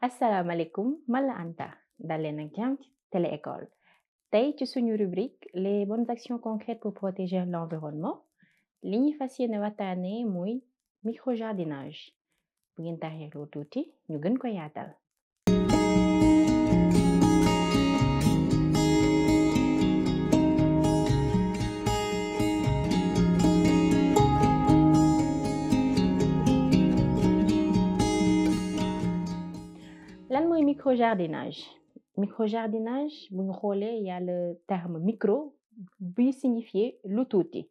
asalaamaaleykum man la Anta dal leen ak jàmm ci Télé École tey ci suñu rubrique les bonnes actions concrètes pour protéger l'environnement li ñuy fas yéene waxtaanee mooy microjardinage bu ngeen taxeeloo tuuti ñu gën ko yaatal. lan mooy microjardinage microjardinage bu ñu xoolee y a le terme micro buy signifier lu tuuti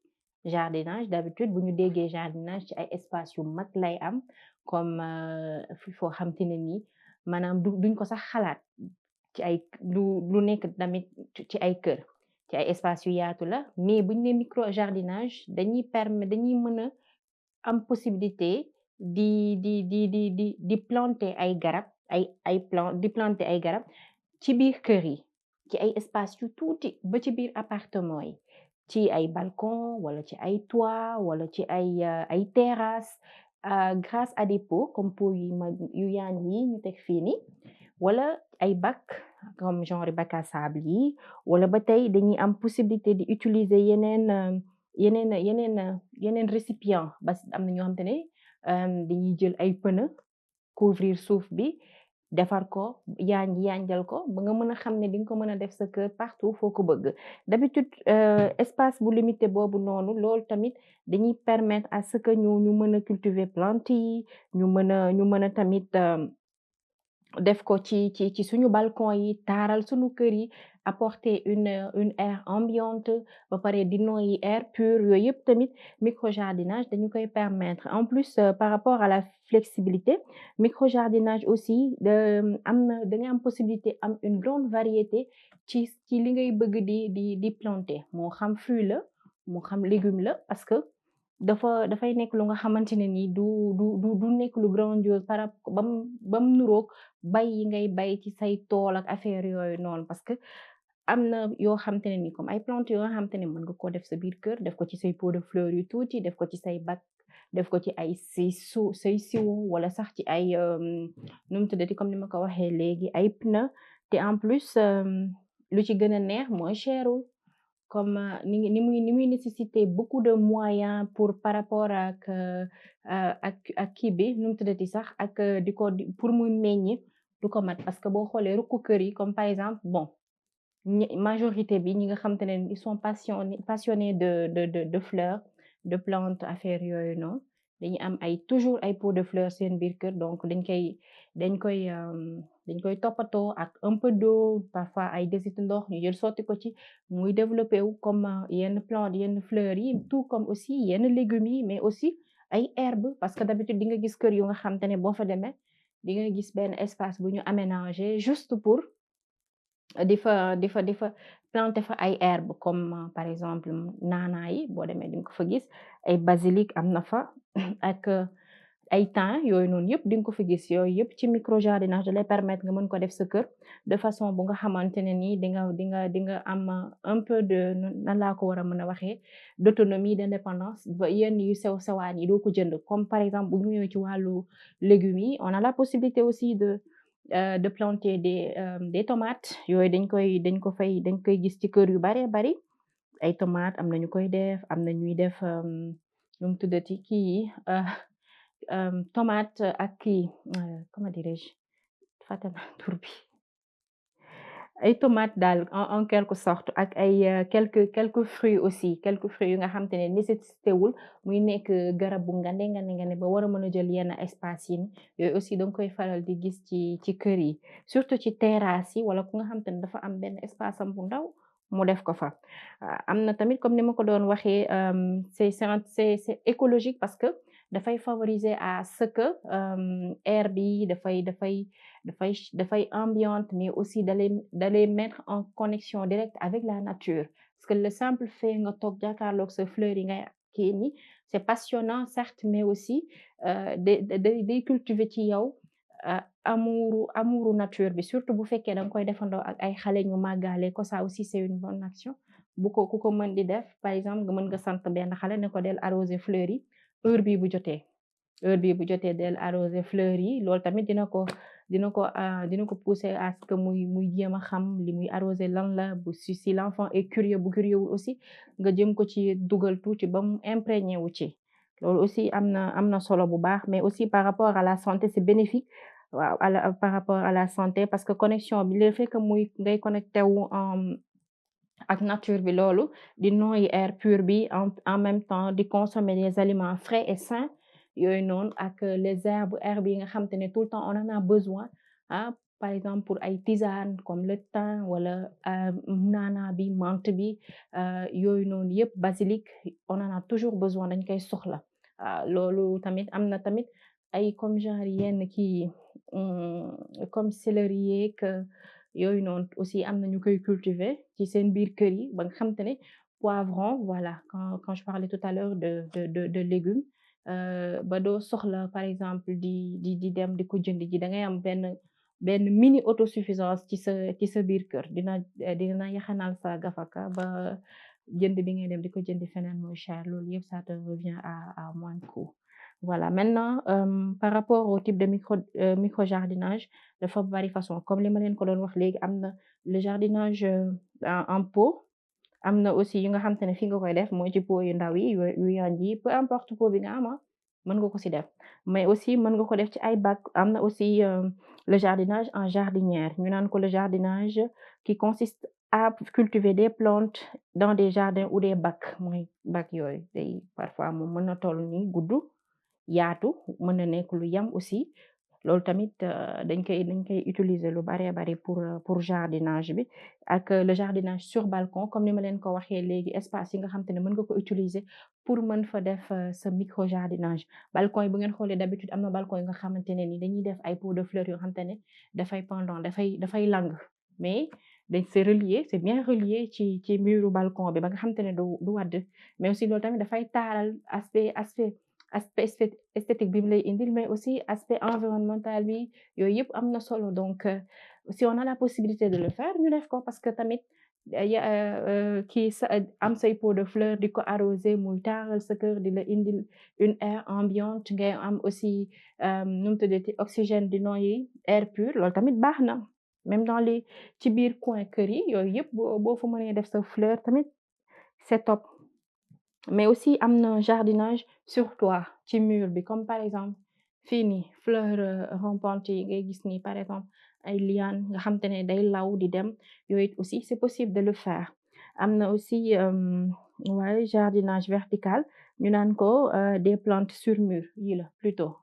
jardinage d'habitude bu ñu déggee jardinage ci ay espace yu mag lay am comme foo xam te ne nii maanaam duñ ko sax xalaat ci ay lu nekk tamit ci ay kër ci ay espace yu yaatu la mais buñ ne microjardinage dañuy mën a am possibilité di planter ay garab di planter ay garab ci biir kër yi ci ay espace yu tuuti ba ci biir appartement yi ci ay balcon wala ci ay toit wala ci ay terrasse grâce à des pots comme pot yu yaañ yi ñu teg fii ni wala ay bac comme genre bac à sable yi wala ba tey dañuy am possibilité di utiliser yeneen récipient ba am na ñoo xamante ne dañuy jël ay pneu couvrir suuf bi defar ko yaanjal ko ba nga mën a xam ne di nga ko mën a def sa kër partout foo ko bëgg d'habitude espace bu limité boobu noonu loolu tamit dañuy permettre à ce que ñu mën a cultiver plante yi ñu mën a tamit def ko ci suñu balcon yi taaral suñu kër yi apporter une air ambiante ba pare di noyyi air pur yooyu yëpp tamit microjardinage dañu koy permettre en plus par rapport à la flexibilité microjardinage aussi da nga am possibilité am une grande variété ci li ngay bëgg di planter moo xam fruit la moo xam légume la parce que dafay nekk lu nga xamante ne ni du nekk lu grandiose par rapport bam nuroog bay yi ngay bay ci say tool ak affaire yooyu noonu parce que am na yoo xamante ne ni comme ay plantes yoo xamante ne mën nga koo def sa biir kër def ko ci say pot de fleurs yu tuuti def ko ci say bac def ko ci say siwo wala sax ci ay nu mu tuddati comme ni ma ko waxee léegi ay pneu te en plus lu ci gën a neex mooy cherul comme ni muy nécessiter beaucoup de moyens pour par rapport ak kii bi nu mu tuddati sax ak pour muy meññ du ko mat parce que boo xoolee rukku kër yi comme par exemple bon majorité bi ñi nga xamante ne ils sont passionnés de fleurs de plantes affaires yooyu noonu dañuy am toujours ay pots de fleurs seen biir kër donc dañ koy toppatoo ak un peu d'eau parfois ay desitu ndox ñu jël sotti ko ci muy développé wu comme yenn plantes yenn fleurs yi tout comme aussi yenn légumes yi mais aussi ay herbes parce que d'habitude di nga gis kër yu nga xamante ne boo fa demee di nga gis benn espace bu ñu aménagé juste pour di fa planter fa ay herbes comme par exemple naana yi boo demee di nga ko fa gis ay basilic am na fa ak ay thym yooyu noonu yëpp di nga ko fi gis yooyu yëpp ci microjardinage da lay permettre nga mën ko def sa kër de façon bu nga xamante ne nii di nga am un peu de nan laa ko war a mën a waxee d'autonomie d'indépendance ba yenn yu sew sewaan yi doo ko jënd comme par exemple bu ñu ñëwee ci wàllu légumes yi on a la possibilité aussi de planter des tomates yooyu dañ koy gis ci kër yu bare bari ay tomates am na ñu koy def am na ñuy def nu mu tuddati kii yi tomate ak kii comment dirais-je fàtte naa tur bi ay tomates daal en quelque sorte ak ay quelques fruits aussi quelques fruits yu nga xam te ne nécessité wul muy nekk garab bu ngande ba war a mën a jël yenn espace yi yooyu aussi danga koy faral di gis ci kër yi surtout ci terrasse yi wala ku nga xam te ne dafa am benn espace am bu ndaw mu def ko fa am na tamit comme ni ma ko doon waxee c'est écologique parce que dafay favoriser à ce que air bi dafay ambiante, mais aussi da lay mettre en connexion directe avec la nature. Parce que le simple fait nga toog jàkkaarloog sa fleur yi ngay kii ni c'est passionnant certes, mais aussi day cultiver ci yow amouru nature bi, surtout bu fekkee da nga koy defandoo ak ay xale ñu màggaale ko, ça aussi c'est une bonne action. Ku ko mën di def par exemple nga mën nga sant benn xale ne ko del arroser fleurs yi heure bii bu jotee del arroser fleurs yi, loolu tamit dina ko pousser à ce que muy jéem a xam li muy arroser lan la. Si l'enfant est curieux, bu curieux wul aussi nga jëm ko ci dugal tuuti ba mu imprégné wu ci. Loolu aussi am na solo bu baax, mais aussi par rapport à la santé c'est bénéfique. Waaw, par rapport à la santé, parce que connexion bi le fait que ngay connecté wu ak nature bi, loolu di noyyi air pur bi en même temps di consommer des aliments frais et sains yooyu noonu, ak les herbes yi nga xamante ne tout le temps on en a besoin, par exemple pour ay tisane comme le thym wala naana bi, menthe bi, yooyu noonu yëpp, basilic, on en a toujours besoin, dañ koy soxla. Loolu tamit am na tamit ay comme genre yenn kii comme céleri yeeg yooyu noonu aussi am na ñu koy cultiver ci seen biir kër yi ba nga xamante ne poivron, voilà, quand je parlais tout à l'heure de légumes, ba doo soxla par exemple di dem di ko jënd ji, da ngay am benn mini autosuffisance ci sa biir kër, dina yaxanal sa gafaka ba jënd bi ngay dem di ko jëndi feneen muy cher, loolu yëpp ça te revient à moins de coût. Voilà, maintenant par rapport au type de micro-jardinage dafa bari façon, comme li ma leen ko doon wax léegi, am na le jardinage en pot, am na aussi yi nga xamante ne fi nga koy def mooy ci pot yu ndaw yi yu yanj yi, peu importe pot bi nga am mën nga ko si def. Mais aussi mën nga ko def ci ay bac. Am na aussi le jardinage en jardinière, ñu naan ko le jardinage qui consiste à cultiver des plantes dans des jardins ou des bacs, mooy bac yooyu day parfois moom mën na toll ni gudd, yaatu, mën na nekk lu yam aussi. Loolu tamit dañ koy utiliser lu baree bari pour jardinage bi, ak le jardinage sur balcon comme ni ma leen ko waxee léegi, espace yi nga xamante ne mën nga ko utiliser pour mën fa def sa micro jardinage. Balcon yi bu ngeen xoolee d'habitude am na balcon yi nga xamante ne ni dañuy def ay pots de fleurs yoo xamante ne dafay lang, mais c'est relié, c'est bien relié ci muru balcon bi ba nga xamante ne du wadd. Mais aussi loolu tamit dafay taaral aspect esthétique bi mu lay indil, mais aussi aspect environnemental bi, yooyu yëpp am na solo. Donc si on a la possibilité de le faire ñu def ko, parce que tamit kii sa am say pot de fleurs di ko arroser muy taaral sa kër, di la indil une air ambiante, ngay am aussi nu mu tuddati oxygène, di noyyi air pur, loolu tamit baax na. Même dans les ci biir coin kër yi yooyu yëpp boo fa mënee def sa fleur tamit c'est top. Mais aussi am na jardinage sur toit ci mur bi, comme par exemple fii nii fleur rampante yi ngay gis nii, par exemple ay lianes nga xamante ne day law di dem, yooyu aussi c'est possible de le faire. Am na aussi waaye jardinage vertical, ñu naan ko des plantes sur mur yi la plutôt.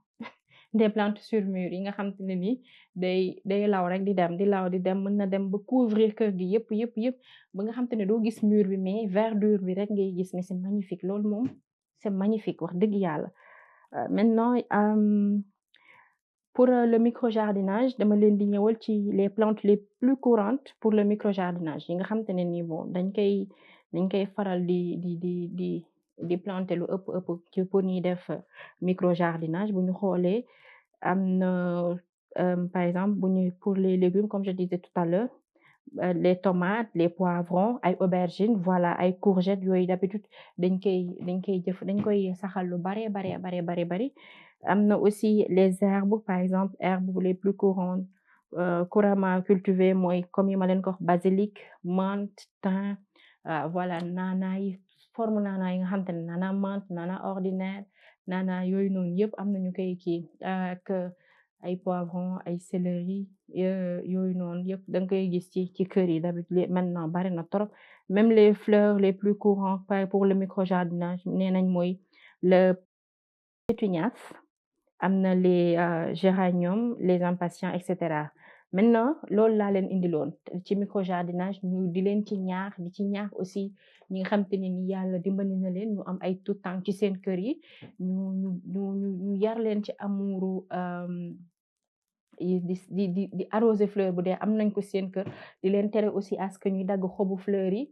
Des plantes sur mur yi nga xamante ne ni day law rek di dem, di law di dem, mën na dem ba couvrir kër gi yëpp ba nga xamante ne doo gis mur bi, mais verdure bi rek ngay gis, mais c'est magnifique. Loolu moom c'est magnifique wax dëgg yàlla. Maintenant pour le micro-jardinage dama leen di ñëwal ci les plantes les plus courantes pour le micro-jardinage yi nga xamante ne ni bon dañ koy faral di planter lu ëpp ci pour ñuy def micro-jardinage. Bu ñu xoolee am na par exemple pour les légumes comme je disais tout à l'heure, les tomates, les poivrons, ay aubergines, voilà, ay courgettes, yooyu d'habitude dañ koy saxal lu bari. Am na aussi les herbes, par exemple herbes les plus couramment cultivées mooy comme yi ma leen ko wax, basilic, menthe, thym, voilà, naana yi, forme naana yi nga xamante ne naana menthe, naana ordinaire, naana yooyu noonu yëpp am na ñu koy kii, ak ay poivron, ay céleri, yooyu noonu yëpp da nga koy gis ci kër yi d'habitude maintenant bari na trop. Même les fleurs les plus courantes pour le micro-jardinage nee nañ mooy le pétunias, am na les géraniums, les impatiens, et cetera. maintenant loolu laa leen indiloon ci microjardinage ñu di leen ci ñaax di ci ñaax aussi ñi nga xamante ne ni yàlla dimbali na leen ñu am ay tout temps ci seen kër yi ñu yar leen ci amuuru di arroser fleur bu dee am nañ ko seen kër di leen tere aussi à ce que ñuy dagg xobu fleur yi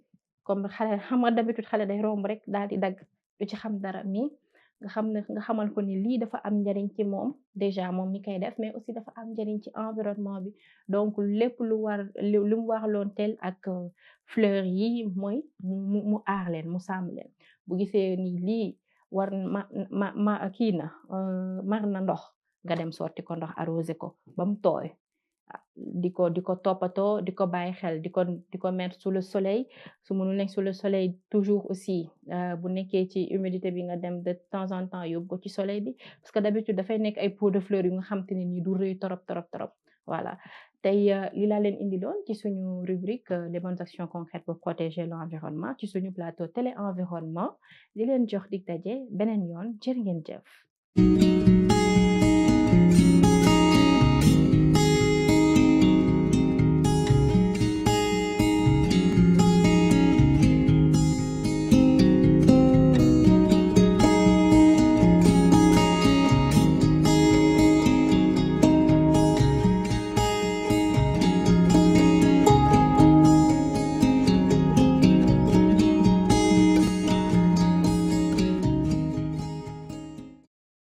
comme xale xam nga d'habitude xale day romb rek daal di dagg du ci xam dara mais nga xam ne nga xamal ko ni lii dafa am njariñ ci moom déjà moom mi koy def mais aussi dafa am njariñ ci environnement bi donc lépp lu mu warloon tel ak fleur yi mooy mu aar leen mu sàmm leen bu gisee ni lii war ma kii na mar na ndox nga dem sotti ko ndox arrosé ko ba mu tooy di ko toppatoo di ko bàyyi xel di ko mettre sous le soleil su mënul nekk sous le soleil toujours aussi bu nekkee ci humidité bi nga dem de temps en temps yóbbu ko ci soleil bi parce que d'habitude dafay nekk ay pot de fleurs yu nga xam te ne nii du rëy torop voilà tey li laa leen indiloon ci suñu rubrique les bonnes actions concrètes pour protéger l'environnement ci suñu plateau télé environnement di leen jox dig daje beneen yoon jërë ngeen jëf